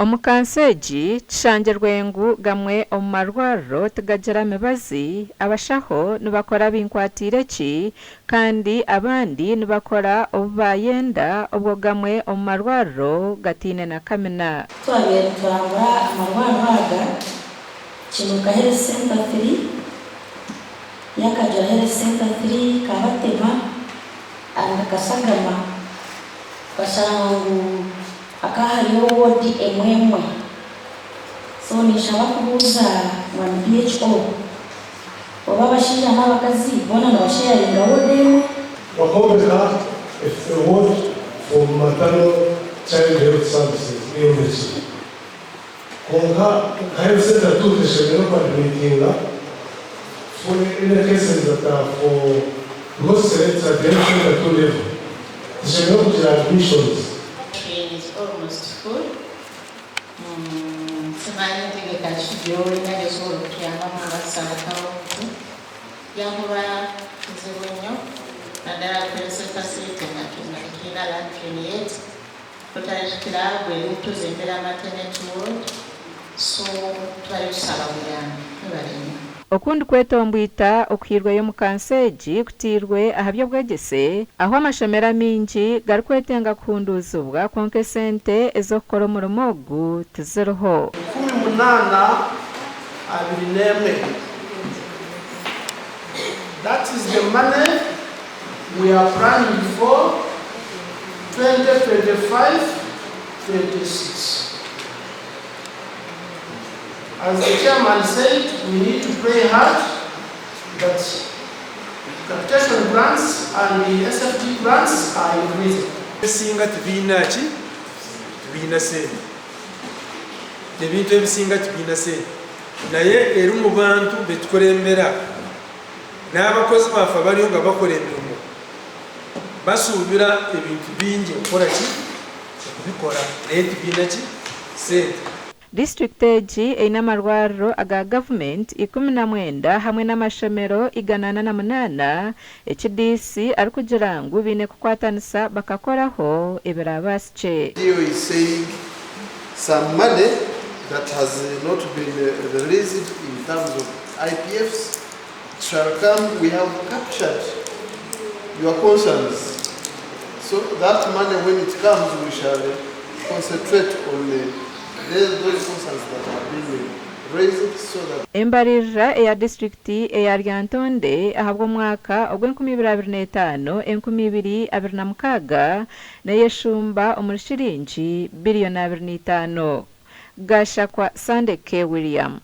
Omukanseji Chishanje Rwengu gamwe omumarwarro tigajira mibazi abashaho nibakora binkwatire ki kandi abandi nibakora obubayenda obwo gamwe omumarwarro gatine na kamina twabera twabura amarwarro aga Kinuka Health Center 3 Yakajira Health Center 3 Kabatema and Kasagama bashangu akahariyo wodi emwemwe so nishaba kubuza mu BHO oba bashinja n'abakazi bona nabasharinga wodi wakobeka if the ward for maternal child health services in this konga health center to the shebero coordinating for in the cases that are for most selects at the health center level the shebero admissions almost full. Semana tiga kali jauh ni ada soal kiana mula sangatau. Yang hua sebenarnya ada facility na kina la 28. Potential kira boleh tu zembera maternity ward. So tuayu salawian. Ibarini. Okundi kwetombwita okwirwe yo mukanseji kutirwe ahabyo bwegese aho amashomera mingi gari kwetenga kunduzubwa konke sente ezokora murumogu tiziroho 18 that is the money we are planning for 2025-26. As the chairman said, we need to pray hard that capitation grants and the SFT grants are increasing. Ebisinga tibina ki tibina sente ebintu ebisinga tibina sente naye eri mu bantu betukolembera n'abakozi bafe abaliyo nga bakola emirimu basuubira ebintu bingi okukola ki okubikola naye tibina ki sente. District eji eina amarwarro aga government 19 hamwe n'amashomero 108 HDC ari kugira ngu bine kukwatanisa bakakoraho ebirabasche. DO is saying some money that has not been released in terms of IPFs shall come. We have captured your concerns, so that money when it comes we shall concentrate on those concerns that have been raised so that Embarira eya district eya Ryantonde ahabwo mwaka ogw'2025 2026 na yeshumba omurishiringi billion 25 Gashakwa Sandeke William.